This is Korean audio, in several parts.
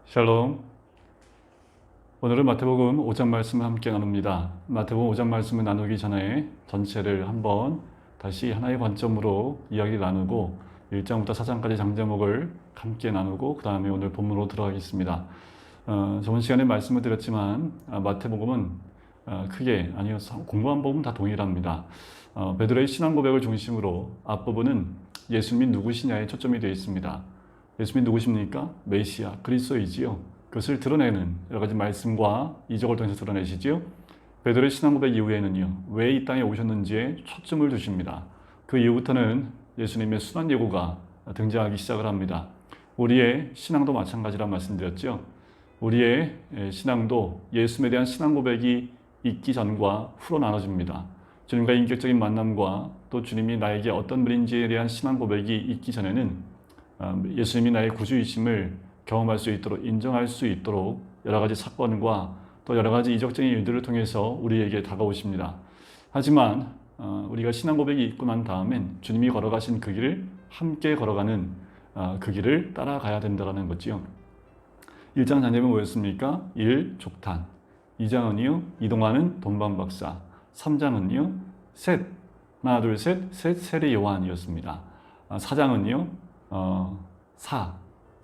샬롬. 오늘은 마태복음 5장 말씀을 함께 나눕니다. 마태복음 5장 말씀을 나누기 전에 전체를 한번 다시 하나의 관점으로 이야기 나누고 1장부터 4장까지 장제목을 함께 나누고 그 다음에 오늘 본문으로 들어가겠습니다. 저번 시간에 말씀을 드렸지만 마태복음은 크게 아니요 공부한 복음은 다 동일합니다. 베드로의 신앙 고백을 중심으로 앞부분은 예수님이 누구시냐에 초점이 되어 있습니다. 예수님이 누구십니까? 메시아, 그리스도이지요. 그것을 드러내는 여러 가지 말씀과 이적을 통해서 드러내시지요. 베드로의 신앙 고백 이후에는요, 왜 이 땅에 오셨는지에 초점을 두십니다. 그 이후부터는 예수님의 순환 예고가 등장하기 시작을 합니다. 우리의 신앙도 마찬가지라 말씀드렸죠. 우리의 신앙도 예수님에 대한 신앙 고백이 있기 전과 후로 나눠집니다. 주님과 인격적인 만남과 또 주님이 나에게 어떤 분인지에 대한 신앙 고백이 있기 전에는 예수님이 나의 구주이심을 경험할 수 있도록, 인정할 수 있도록 여러 가지 사건과 또 여러 가지 이적적인 일들을 통해서 우리에게 다가오십니다. 하지만 우리가 신앙 고백이 있고 난 다음엔 주님이 걸어가신 그 길을 함께 걸어가는 그 길을 따라가야 된다는 거지요. 1장 단제목은 뭐였습니까? 1. 족탄. 2장은요, 이동하는 돈방박사. 3장은요, 셋. 하나, 둘, 셋. 세례 요한이었습니다. 4장은요,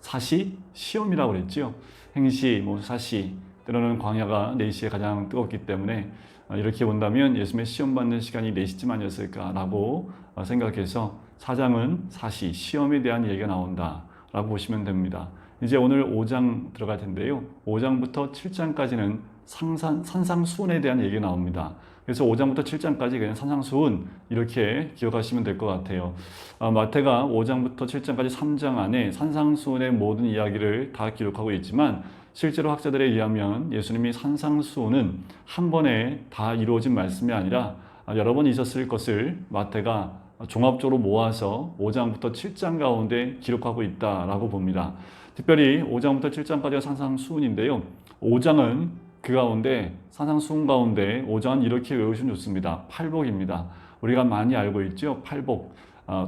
사시, 시험이라고 그랬죠. 행시, 사시, 때로는 광야가 4시에 가장 뜨겁기 때문에 이렇게 본다면 예수님의 시험 받는 시간이 4시쯤 아니었을까라고 생각해서 4장은 사시, 시험에 대한 얘기가 나온다라고 보시면 됩니다. 이제 오늘 5장 들어갈 텐데요. 5장부터 7장까지는 산상수훈에 대한 얘기가 나옵니다. 그래서 5장부터 7장까지 그냥 산상수훈 이렇게 기억하시면 될 것 같아요. 마태가 5장부터 7장까지 3장 안에 산상수훈의 모든 이야기를 다 기록하고 있지만 실제로 학자들에 의하면 예수님이 산상수훈은 한 번에 다 이루어진 말씀이 아니라 여러 번 있었을 것을 마태가 종합적으로 모아서 5장부터 7장 가운데 기록하고 있다라고 봅니다. 특별히 5장부터 7장까지가 산상수훈인데요. 5장은 그 가운데 산상수훈 가운데 5장은 이렇게 외우시면 좋습니다. 팔복입니다. 우리가 많이 알고 있죠. 팔복,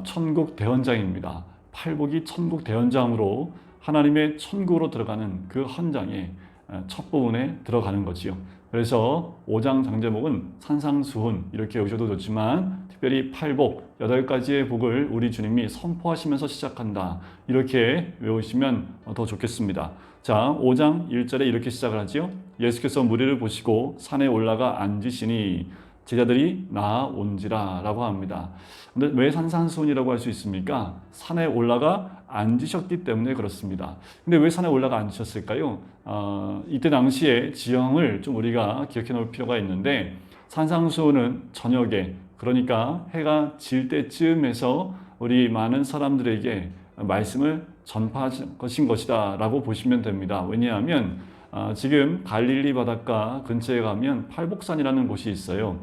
천국 대헌장입니다. 팔복이 천국 대헌장으로 하나님의 천국으로 들어가는 그 헌장의 첫 부분에 들어가는 거지요. 그래서 5장 장제목은 산상수훈 이렇게 외우셔도 좋지만 특별히 팔복, 8가지의 복을 우리 주님이 선포하시면서 시작한다. 이렇게 외우시면 더 좋겠습니다. 자, 5장 1절에 이렇게 시작을 하지요. 예수께서 무리를 보시고 산에 올라가 앉으시니 제자들이 나아온지라 라고 합니다. 근데 왜 산상수훈이라고 할 수 있습니까? 산에 올라가 앉으셨기 때문에 그렇습니다. 근데 왜 산에 올라가 앉으셨을까요? 이때 당시에 지형을 좀 우리가 기억해 놓을 필요가 있는데 산상수훈은 저녁에, 그러니까 해가 질 때쯤에서 우리 많은 사람들에게 말씀을 전파하신 것이다 라고 보시면 됩니다. 왜냐하면 지금 갈릴리 바닷가 근처에 가면 팔복산이라는 곳이 있어요.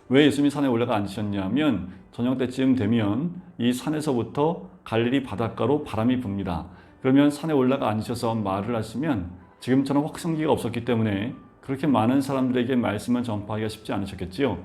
왜 예수님이 산에 올라가 앉으셨냐면 저녁 때쯤 되면 이 산에서부터 갈릴리 바닷가로 바람이 붑니다. 그러면 산에 올라가 앉으셔서 말을 하시면 지금처럼 확성기가 없었기 때문에 그렇게 많은 사람들에게 말씀을 전파하기가 쉽지 않으셨겠지요.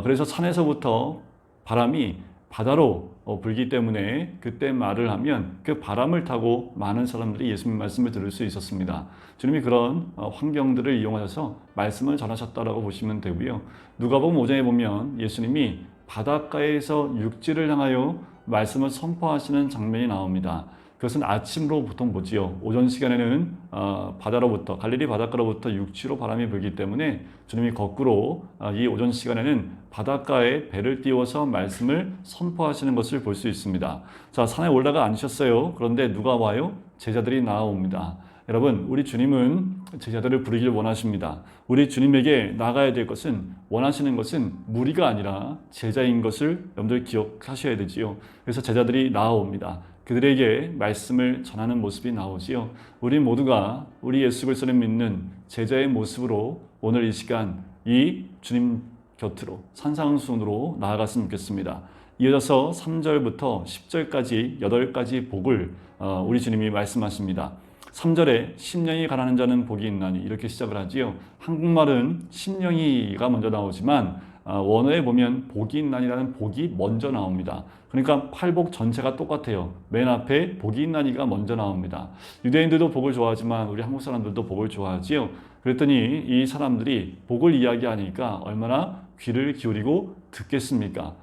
그래서 산에서부터 바람이 바다로 불기 때문에 그때 말을 하면 그 바람을 타고 많은 사람들이 예수님 말씀을 들을 수 있었습니다. 주님이 그런 환경들을 이용하셔서 말씀을 전하셨다라고 보시면 되고요. 누가복음 5장에 보면 예수님이 바닷가에서 육지를 향하여 말씀을 선포하시는 장면이 나옵니다. 그것은 아침으로 보통 보지요. 오전 시간에는 바다로부터 갈릴리 바닷가로부터 육지로 바람이 불기 때문에 주님이 거꾸로 이 오전 시간에는 바닷가에 배를 띄워서 말씀을 선포하시는 것을 볼 수 있습니다. 자, 산에 올라가 앉으셨어요. 그런데 누가 와요? 제자들이 나아옵니다. 여러분, 우리 주님은 제자들을 부르길 원하십니다. 우리 주님에게 나가야 될 것은, 원하시는 것은 무리가 아니라 제자인 것을 여러분들 기억하셔야 되지요. 그래서 제자들이 나아옵니다. 그들에게 말씀을 전하는 모습이 나오지요. 우리 모두가 우리 예수 그리스도를 믿는 제자의 모습으로 오늘 이 시간 이 주님 곁으로 산상수훈으로 나아갔으면 좋겠습니다. 이어져서 3절부터 10절까지 8가지 복을 우리 주님이 말씀하십니다. 3절에 심령이 가난한 자는 복이 있나니 이렇게 시작을 하지요. 한국말은 심령이가 먼저 나오지만 원어에 보면 복이 있나니라는 복이 먼저 나옵니다. 그러니까 팔복 전체가 똑같아요. 맨 앞에 복이 있나니가 먼저 나옵니다. 유대인들도 복을 좋아하지만 우리 한국 사람들도 복을 좋아하지요. 그랬더니 이 사람들이 복을 이야기하니까 얼마나 귀를 기울이고 듣겠습니까?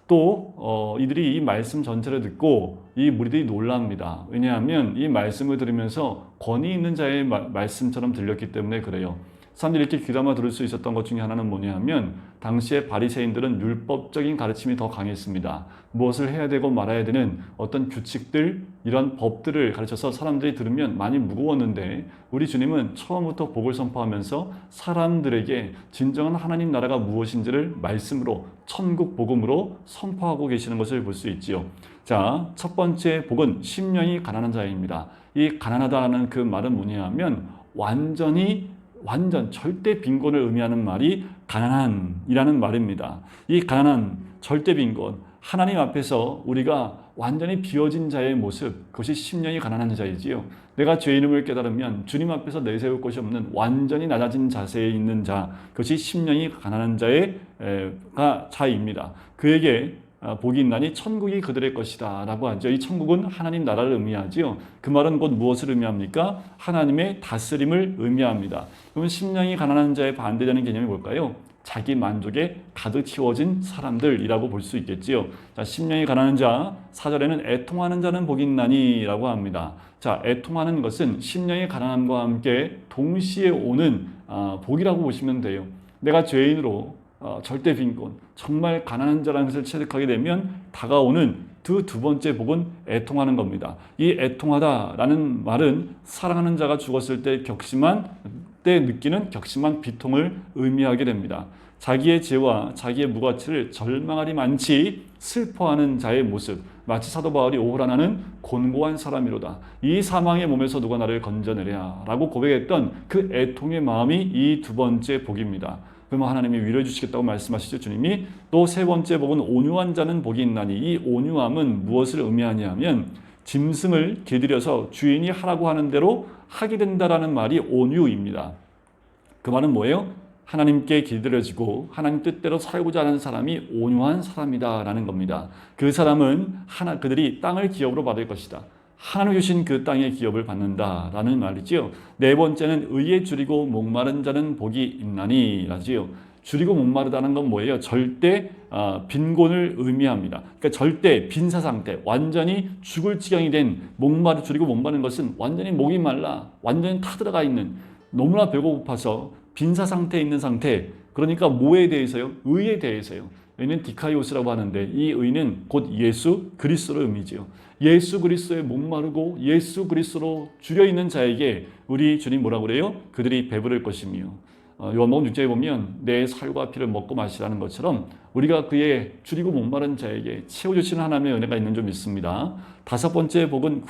또 이들이 이 말씀 전체를 듣고 이 무리들이 놀랍니다. 왜냐하면 이 말씀을 들으면서 권위 있는 자의 말씀처럼 들렸기 때문에 그래요. 사람들이 이렇게 귀담아 들을 수 있었던 것 중에 하나는 뭐냐면 당시에 바리새인들은 율법적인 가르침이 더 강했습니다. 무엇을 해야 되고 말아야 되는 어떤 규칙들, 이런 법들을 가르쳐서 사람들이 들으면 많이 무거웠는데 우리 주님은 처음부터 복을 선포하면서 사람들에게 진정한 하나님 나라가 무엇인지를 말씀으로, 천국 복음으로 선포하고 계시는 것을 볼 수 있지요. 자, 첫 번째 복은 심령이 가난한 자입니다. 이 가난하다는 그 말은 뭐냐면 완전 절대 빈곤을 의미하는 말이 가난한이라는 말입니다. 이 가난한 절대 빈곤, 하나님 앞에서 우리가 완전히 비워진 자의 모습, 그것이 심령이 가난한 자이지요. 내가 죄 이름을 깨달으면 주님 앞에서 내세울 것이 없는 완전히 낮아진 자세에 있는 자, 그것이 심령이 가난한 자입니다. 그에게 복이 있나니 천국이 그들의 것이다 라고 하죠. 이 천국은 하나님 나라를 의미하지요. 그 말은 곧 무엇을 의미합니까? 하나님의 다스림을 의미합니다. 그러면 심령이 가난한 자의 반대되는 개념이 뭘까요? 자기 만족에 가득 채워진 사람들이라고 볼 수 있겠지요. 자, 심령이 가난한 자, 4절에는 애통하는 자는 복이 있나니 라고 합니다. 자, 애통하는 것은 심령이 가난함과 함께 동시에 오는 복이라고 보시면 돼요. 내가 죄인으로 절대 빈곤, 정말 가난한 자라는 것을 체득하게 되면 다가오는 두 번째 복은 애통하는 겁니다. 이 애통하다라는 말은 사랑하는 자가 죽었을 때 느끼는 격심한 비통을 의미하게 됩니다. 자기의 죄와 자기의 무가치를 절망하리 많지 슬퍼하는 자의 모습, 마치 사도 바울이 오호라나는 곤고한 사람이로다. 이 사망의 몸에서 누가 나를 건져내랴 라고 고백했던 그 애통의 마음이 이 두 번째 복입니다. 그러면 하나님이 위로해 주시겠다고 말씀하시죠, 주님이. 또 세 번째 복은 온유한 자는 복이 있나니, 이 온유함은 무엇을 의미하냐면 짐승을 길들여서 주인이 하라고 하는 대로 하게 된다라는 말이 온유입니다. 그 말은 뭐예요? 하나님께 길들여지고 하나님 뜻대로 살고자 하는 사람이 온유한 사람이다라는 겁니다. 그 사람은 그들이 땅을 기업으로 받을 것이다. 하나님 주신 그 땅의 기업을 받는다라는 말이지요. 네 번째는 의에 줄이고 목마른 자는 복이 있나니 라지요. 줄이고 목마르다는 건 뭐예요? 절대 빈곤을 의미합니다. 그러니까 절대 빈사 상태, 완전히 죽을 지경이 된 줄이고 목마른 것은 완전히 목이 말라, 완전히 타들어가 있는, 너무나 배고파서 빈사 상태에 있는 상태. 그러니까 뭐에 대해서요? 의에 대해서요. 의는 디카이오스라고 하는데 이 의는 곧 예수 그리스도를 의미지요. 예수 그리스도에 목마르고 예수 그리스도로 줄여 있는 자에게 우리 주님 뭐라고 그래요? 그들이 배부를 것이며, 요한복음 6장에 보면 내 살과 피를 먹고 마시라는 것처럼 우리가 그의 줄이고 목마른 자에게 채워주시는 하나님의 은혜가 있는 줄 믿습니다. 다섯 번째 복은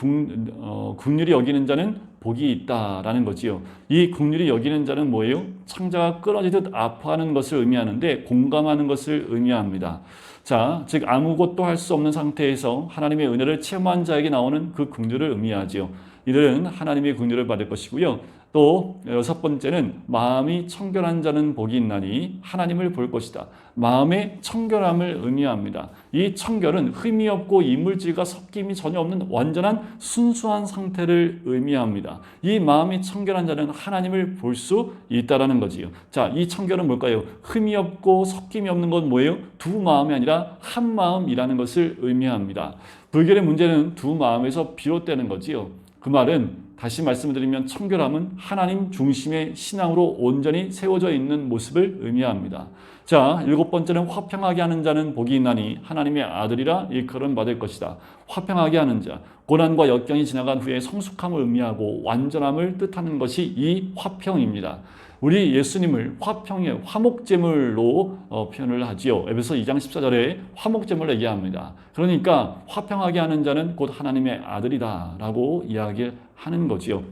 긍휼히 여기는 자는 복이 있다라는 거지요. 이 긍휼히 여기는 자는 뭐예요? 창자가 끊어지듯 아파하는 것을 의미하는데 공감하는 것을 의미합니다. 자, 즉 아무것도 할 수 없는 상태에서 하나님의 은혜를 체험한 자에게 나오는 그 긍휼을 의미하지요. 이들은 하나님의 긍휼을 받을 것이고요. 또 여섯 번째는 마음이 청결한 자는 복이 있나니 하나님을 볼 것이다. 마음의 청결함을 의미합니다. 이 청결은 흠이 없고 이물질과 섞임이 전혀 없는 완전한 순수한 상태를 의미합니다. 이 마음이 청결한 자는 하나님을 볼 수 있다라는 거지요. 자, 이 청결은 뭘까요? 흠이 없고 섞임이 없는 건 뭐예요? 두 마음이 아니라 한 마음이라는 것을 의미합니다. 불결의 문제는 두 마음에서 비롯되는 거지요. 그 말은 다시 말씀드리면 청결함은 하나님 중심의 신앙으로 온전히 세워져 있는 모습을 의미합니다. 자, 일곱 번째는 화평하게 하는 자는 복이 있나니 하나님의 아들이라 일컬음 받을 것이다. 화평하게 하는 자, 고난과 역경이 지나간 후에 성숙함을 의미하고 완전함을 뜻하는 것이 이 화평입니다. 우리 예수님을 화평의 화목제물로 표현을 하지요. 에베소 2장 14절에 화목제물을 얘기합니다. 그러니까 화평하게 하는 자는 곧 하나님의 아들이다 라고 이야기하는 거지요.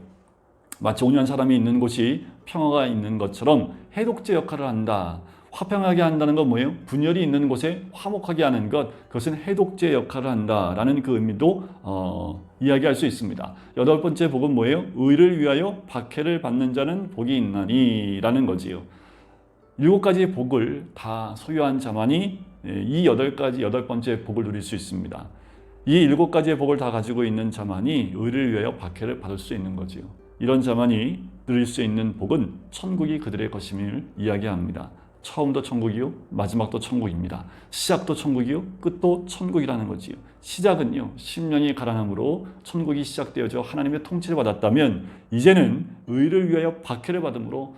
마치 온유한 사람이 있는 곳이 평화가 있는 것처럼 해독제 역할을 한다. 화평하게 한다는 건 뭐예요? 분열이 있는 곳에 화목하게 하는 것, 그것은 해독제 역할을 한다라는 그 의미도 이야기할 수 있습니다. 여덟 번째 복은 뭐예요? 의를 위하여 박해를 받는 자는 복이 있나니 라는 거지요. 7가지의 복을 다 소유한 자만이 이 8번째 복을 누릴 수 있습니다. 이 7가지의 복을 다 가지고 있는 자만이 의를 위하여 박해를 받을 수 있는 거지요. 이런 자만이 누릴 수 있는 복은 천국이 그들의 것임을 이야기합니다. 처음도 천국이요, 마지막도 천국입니다. 시작도 천국이요, 끝도 천국이라는 거지요. 시작은요, 심령이 가난함으로 천국이 시작되어져 하나님의 통치를 받았다면, 이제는 의를 위하여 박해를 받음으로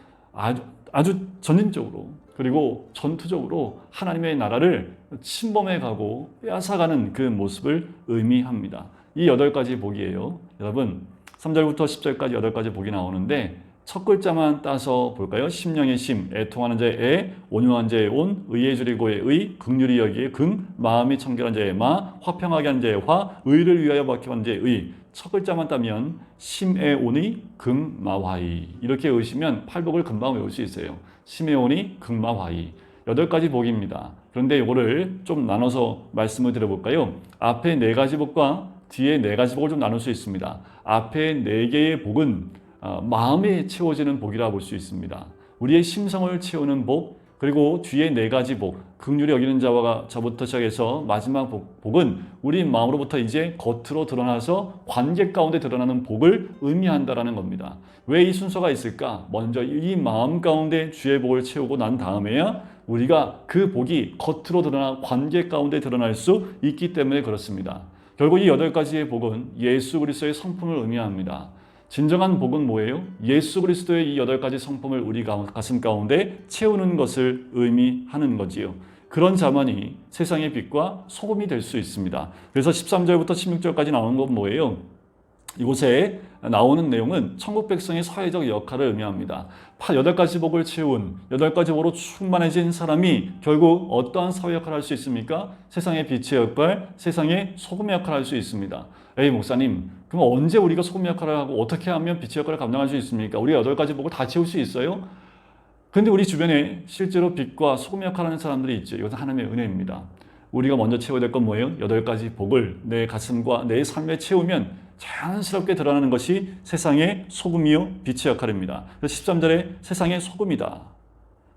아주 전인적으로 그리고 전투적으로 하나님의 나라를 침범해 가고 빼앗아가는 그 모습을 의미합니다. 이 8가지 복이에요. 여러분 3절부터 10절까지 8가지 복이 나오는데 첫 글자만 따서 볼까요? 심령의 심, 애통하는 자의 애, 온유한 자의 온, 의에 줄이고의 의, 긍휼히 여기에 긍, 마음이 청결한 자의 마, 화평하게 하는 자의 화, 의를 위하여 박해하는 자의 의. 첫 글자만 따면 심의 온의 긍마화이, 이렇게 외우시면 8복을 금방 외울 수 있어요. 심의 온의 긍마화이, 8가지 복입니다. 그런데 이거를 좀 나눠서 말씀을 드려볼까요? 앞에 4가지 복과 뒤에 4가지 복을 좀 나눌 수 있습니다. 앞에 4개의 복은 마음에 채워지는 복이라 볼 수 있습니다. 우리의 심성을 채우는 복, 그리고 뒤에 4가지 복, 긍휼히 여기는 자부터 시작해서 마지막 복은 우리 마음으로부터 이제 겉으로 드러나서 관계 가운데 드러나는 복을 의미한다라는 겁니다. 왜 이 순서가 있을까? 먼저 이 마음 가운데 주의 복을 채우고 난 다음에야 우리가 그 복이 겉으로 드러나 관계 가운데 드러날 수 있기 때문에 그렇습니다. 결국 이 8가지의 복은 예수 그리스도의 성품을 의미합니다. 진정한 복은 뭐예요? 예수 그리스도의 이 8가지 성품을 우리 가슴 가운데 채우는 것을 의미하는 거지요. 그런 자만이 세상의 빛과 소금이 될 수 있습니다. 그래서 13절부터 16절까지 나오는 건 뭐예요? 이곳에 나오는 내용은 천국 백성의 사회적 역할을 의미합니다. 8가지 복을 채운 8가지 복으로 충만해진 사람이 결국 어떠한 사회 역할을 할 수 있습니까? 세상의 빛의 역할, 세상의 소금의 역할을 할 수 있습니다. 에이 목사님, 그럼 언제 우리가 소금의 역할을 하고 어떻게 하면 빛의 역할을 감당할 수 있습니까? 우리가 8가지 복을 다 채울 수 있어요? 그런데 우리 주변에 실제로 빛과 소금의 역할을 하는 사람들이 있죠. 이것은 하나님의 은혜입니다. 우리가 먼저 채워야 될 건 뭐예요? 8가지 복을 내 가슴과 내 삶에 채우면 자연스럽게 드러나는 것이 세상의 소금이요 빛의 역할입니다. 그래서 13절에 세상의 소금이다.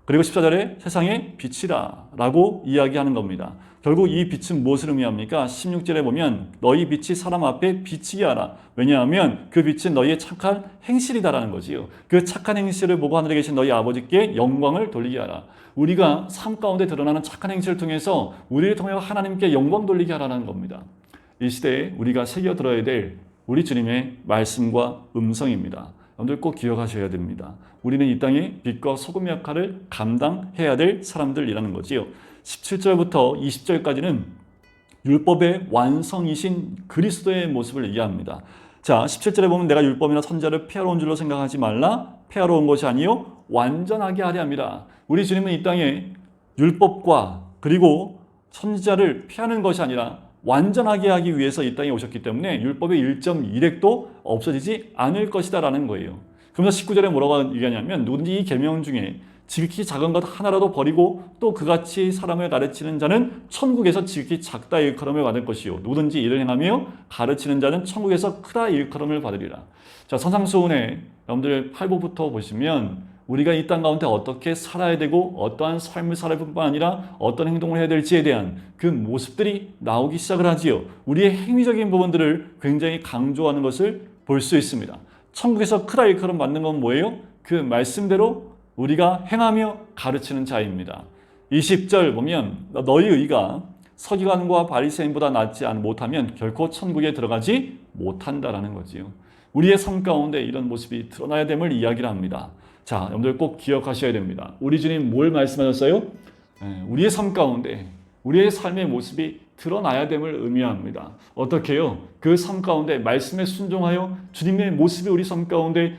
그리고 14절에 세상의 빛이다 라고 이야기하는 겁니다. 결국 이 빛은 무엇을 의미합니까? 16절에 보면 너희 빛이 사람 앞에 비치게 하라. 왜냐하면 그 빛은 너희의 착한 행실이다라는 거지요. 그 착한 행실을 보고 하늘에 계신 너희 아버지께 영광을 돌리게 하라. 우리가 삶 가운데 드러나는 착한 행실을 통해서 우리를 통해 하나님께 영광 돌리게 하라는 겁니다. 이 시대에 우리가 새겨들어야 될 우리 주님의 말씀과 음성입니다. 여러분들 꼭 기억하셔야 됩니다. 우리는 이 땅에 빛과 소금의 역할을 감당해야 될 사람들이라는 거지요. 17절부터 20절까지는 율법의 완성이신 그리스도의 모습을 얘기합니다. 자, 17절에 보면 내가 율법이나 선지자를 폐하러 온 줄로 생각하지 말라. 폐하러 온 것이 아니요 완전하게 하려 함이라. 우리 주님은 이 땅에 율법과 그리고 선지자를 폐하는 것이 아니라 완전하게 하기 위해서 이 땅에 오셨기 때문에 율법의 1.1획도 없어지지 않을 것이다 라는 거예요. 그러면서 19절에 뭐라고 얘기하냐면 누구든지 이 계명 중에 지극히 작은 것 하나라도 버리고 또 그같이 사람을 가르치는 자는 천국에서 지극히 작다 일컬음을 받을 것이요 누구든지 이를 행하며 가르치는 자는 천국에서 크다 일컬음을 받으리라. 자, 선상수훈에 여러분들 8부부터 보시면 우리가 이 땅 가운데 어떻게 살아야 되고 어떠한 삶을 살아야 할 뿐만 아니라 어떤 행동을 해야 될지에 대한 그 모습들이 나오기 시작을 하지요. 우리의 행위적인 부분들을 굉장히 강조하는 것을 볼 수 있습니다. 천국에서 크다 일컬음 받는 건 뭐예요? 그 말씀대로 우리가 행하며 가르치는 자입니다. 20절 보면 너희 의가 서기관과 바리새인보다 낫지 못하면 결코 천국에 들어가지 못한다라는 거지요. 우리의 삶 가운데 이런 모습이 드러나야 됨을 이야기를 합니다. 자, 여러분들 꼭 기억하셔야 됩니다. 우리 주님 뭘 말씀하셨어요? 우리의 삶 가운데 우리의 삶의 모습이 드러나야 됨을 의미합니다. 어떻게요? 그 삶 가운데 말씀에 순종하여 주님의 모습이 우리 삶 가운데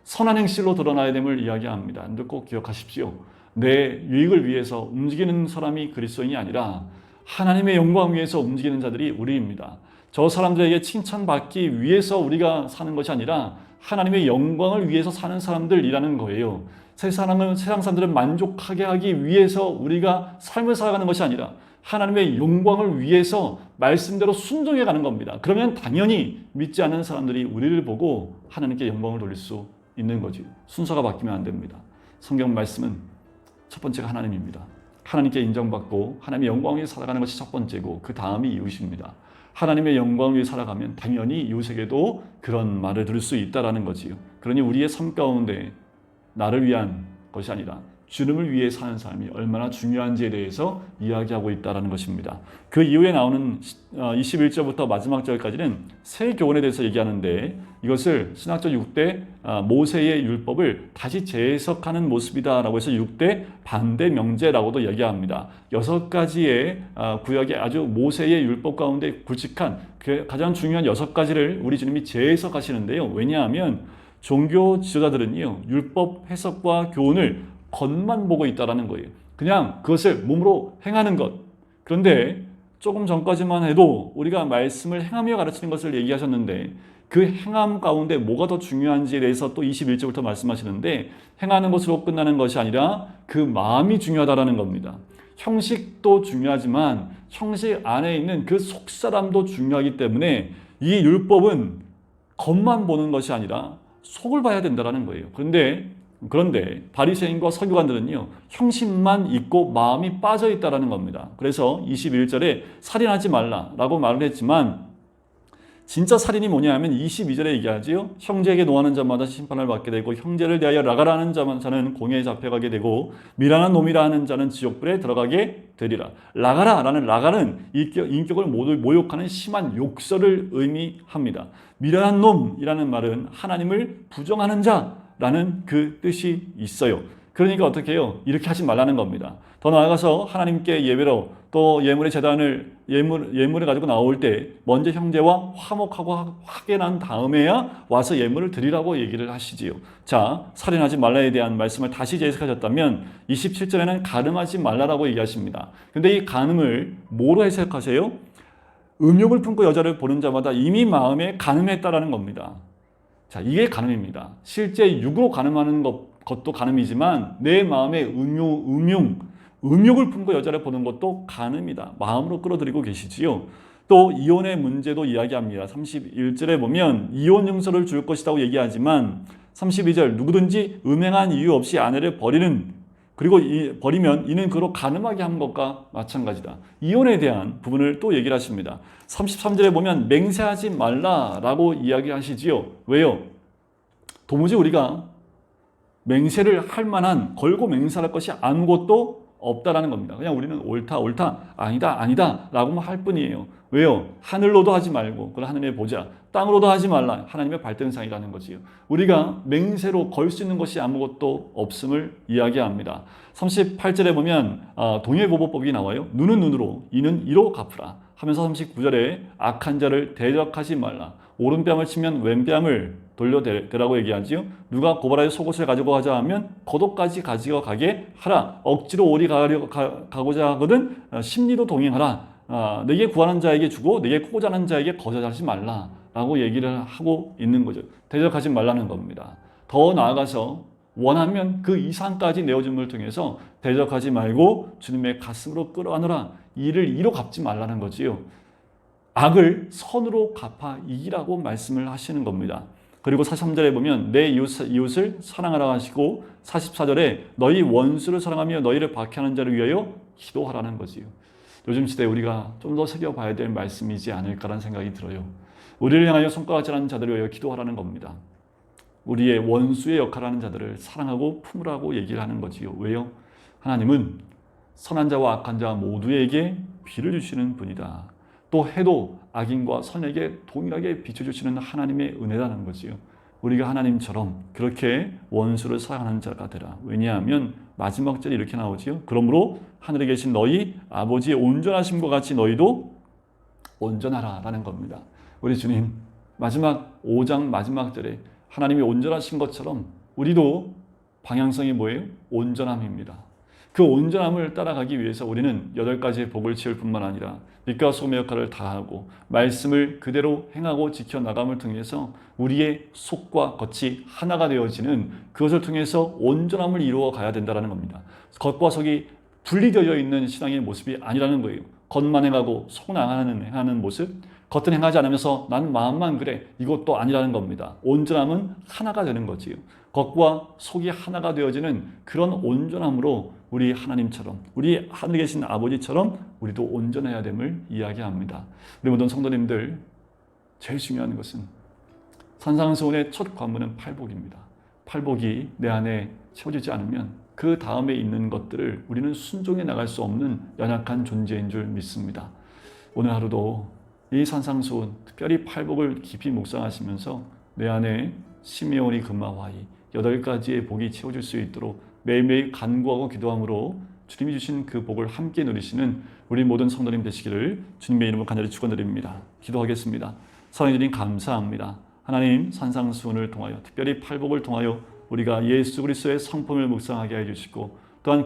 선한 행실로 드러나야 됨을 이야기합니다. 여러분들 꼭 기억하십시오. 내 유익을 위해서 움직이는 사람이 그리스도인이 아니라 하나님의 영광 위해서 움직이는 자들이 우리입니다. 저 사람들에게 칭찬받기 위해서 우리가 사는 것이 아니라 하나님의 영광을 위해서 사는 사람들이라는 거예요. 세상 사람들을 만족하게 하기 위해서 우리가 삶을 살아가는 것이 아니라 하나님의 영광을 위해서 말씀대로 순종해 가는 겁니다. 그러면 당연히 믿지 않는 사람들이 우리를 보고 하나님께 영광을 돌릴 수 있는 거지. 순서가 바뀌면 안 됩니다. 성경 말씀은 첫 번째가 하나님입니다. 하나님께 인정받고 하나님의 영광 위에 살아가는 것이 첫 번째고 그 다음이 이웃입니다. 하나님의 영광 위에 살아가면 당연히 이웃에게도 그런 말을 들을 수 있다라는 거지요. 그러니 우리의 삶 가운데 나를 위한 것이 아니라 주님을 위해 사는 삶이 얼마나 중요한지에 대해서 이야기하고 있다는 것입니다. 그 이후에 나오는 21절부터 마지막 절까지는 새 교훈에 대해서 얘기하는데 이것을 신학적 6대 모세의 율법을 다시 재해석하는 모습이다라고 해서 6대 반대 명제라고도 얘기합니다. 6가지의 구약의 아주 모세의 율법 가운데 굵직한 가장 중요한 6가지를 우리 주님이 재해석하시는데요. 왜냐하면 종교 지도자들은요, 율법 해석과 교훈을 겉만 보고 있다라는 거예요. 그냥 그것을 몸으로 행하는 것. 그런데 조금 전까지만 해도 우리가 말씀을 행하며 가르치는 것을 얘기하셨는데 그 행함 가운데 뭐가 더 중요한지에 대해서 또 21절부터 말씀하시는데 행하는 것으로 끝나는 것이 아니라 그 마음이 중요하다라는 겁니다. 형식도 중요하지만 형식 안에 있는 그 속사람도 중요하기 때문에 이 율법은 겉만 보는 것이 아니라 속을 봐야 된다는 거예요. 그런데 바리새인과 서기관들은요, 형식만 있고 마음이 빠져 있다라는 겁니다. 그래서 21절에 살인하지 말라라고 말을 했지만 진짜 살인이 뭐냐 하면 22절에 얘기하지요. 형제에게 노하는 자마다 심판을 받게 되고 형제를 대하여 라가라 하는 자는 공회에 잡혀가게 되고 미라는 놈이라 하는 자는 지옥불에 들어가게 되리라. 라가는 인격을 모욕하는 심한 욕설을 의미합니다. 미련한 놈이라는 말은 하나님을 부정하는 자라는 그 뜻이 있어요. 그러니까 어떻게 해요? 이렇게 하지 말라는 겁니다. 더 나아가서 하나님께 예배로 또 예물의 제단을 예물을 가지고 나올 때 먼저 형제와 화목하고 하게 난 다음에야 와서 예물을 드리라고 얘기를 하시지요. 자, 살인하지 말라에 대한 말씀을 다시 재해석하셨다면 27절에는 간음하지 말라라고 얘기하십니다. 근데 이 간음을 뭐로 해석하세요? 음욕을 품고 여자를 보는 자마다 이미 마음에 간음했다라는 겁니다. 자, 이게 간음입니다. 실제 육으로 간음하는 것도 간음이지만 내 마음에 음욕을 품고 여자를 보는 것도 간음이다. 마음으로 끌어들이고 계시지요. 또 이혼의 문제도 이야기합니다. 31절에 보면 이혼 증서를 줄 것이라고 얘기하지만 32절 누구든지 음행한 이유 없이 아내를 버리면 이는 그로 간음하게 한 것과 마찬가지다. 이혼에 대한 부분을 또 얘기를 하십니다. 33절에 보면 맹세하지 말라라고 이야기하시지요. 왜요? 도무지 우리가 맹세를 할 만한 걸고 맹세할 것이 아무것도 없다라는 겁니다. 그냥 우리는 옳다 아니다 라고만 할 뿐이에요. 왜요? 하늘로도 하지 말고 그걸 하늘에 보자. 땅으로도 하지 말라. 하나님의 발등상이라는 거지요. 우리가 맹세로 걸 수 있는 것이 아무것도 없음을 이야기합니다. 38절에 보면 동해보복법이 나와요. 눈은 눈으로 이는 이로 갚으라 하면서 39절에 악한 자를 대적하지 말라. 오른뺨을 치면 왼뺨을 돌려대라고 얘기하지요. 누가 고발하여 속옷을 가지고 가자 하면 겉옷까지 가지고 가게 하라. 억지로 오리 가고자 하거든 심리도 동행하라. 내게 구하는 자에게 주고 내게 크고자 하는 자에게 거절하지 말라 라고 얘기를 하고 있는 거죠. 대적하지 말라는 겁니다. 더 나아가서 원하면 그 이상까지 내어줌을 통해서 대적하지 말고 주님의 가슴으로 끌어안으라. 이를 이로 갚지 말라는 거지요. 악을 선으로 갚아 이기라고 말씀을 하시는 겁니다. 그리고 43절에 보면 내 이웃을 사랑하라 하시고 44절에 너희 원수를 사랑하며 너희를 박해하는 자를 위하여 기도하라는 거지요. 요즘 시대에 우리가 좀 더 새겨봐야 될 말씀이지 않을까라는 생각이 들어요. 우리를 향하여 손가락질하는 자들을 위하여 기도하라는 겁니다. 우리의 원수의 역할을 하는 자들을 사랑하고 품으라고 얘기를 하는 거지요. 왜요? 하나님은 선한 자와 악한 자 모두에게 비를 주시는 분이다. 또 해도 악인과 선에게 동일하게 비춰주시는 하나님의 은혜라는 거지요. 우리가 하나님처럼 그렇게 원수를 사랑하는 자가 되라. 왜냐하면 마지막 절에 이렇게 나오지요. 그러므로 하늘에 계신 너희 아버지의 온전하심과 같이 너희도 온전하라 라는 겁니다. 우리 주님 마지막 5장 마지막 절에 하나님이 온전하신 것처럼 우리도 방향성이 뭐예요? 온전함입니다. 그 온전함을 따라가기 위해서 우리는 8가지의 복을 지을 뿐만 아니라 빛과 소금의 역할을 다하고 말씀을 그대로 행하고 지켜나감을 통해서 우리의 속과 겉이 하나가 되어지는 그것을 통해서 온전함을 이루어 가야 된다는 겁니다. 겉과 속이 분리되어 있는 신앙의 모습이 아니라는 거예요. 겉만 행하고 속은 안 행하는 모습, 겉은 행하지 않으면서 난 마음만 그래, 이것도 아니라는 겁니다. 온전함은 하나가 되는 거지요. 겉과 속이 하나가 되어지는 그런 온전함으로 우리 하나님처럼, 우리 하늘에 계신 아버지처럼 우리도 온전해야 됨을 이야기합니다. 우리 모든 성도님들, 제일 중요한 것은 산상수훈의 첫 관문은 팔복입니다. 팔복이 내 안에 채워지지 않으면 그 다음에 있는 것들을 우리는 순종해 나갈 수 없는 연약한 존재인 줄 믿습니다. 오늘 하루도 이 산상수훈, 특별히 팔복을 깊이 묵상하시면서 내 안에 시메온이 금마화이 8가지의 복이 채워질 수 있도록 매일매일 간구하고 기도함으로 주님이 주신 그 복을 함께 누리시는 우리 모든 성도님 되시기를 주님의 이름으로 간절히 축원드립니다. 기도하겠습니다. 사랑해 주님 감사합니다. 하나님, 산상수훈을 통하여 특별히 팔복을 통하여 우리가 예수 그리스도의 성품을 묵상하게 해주시고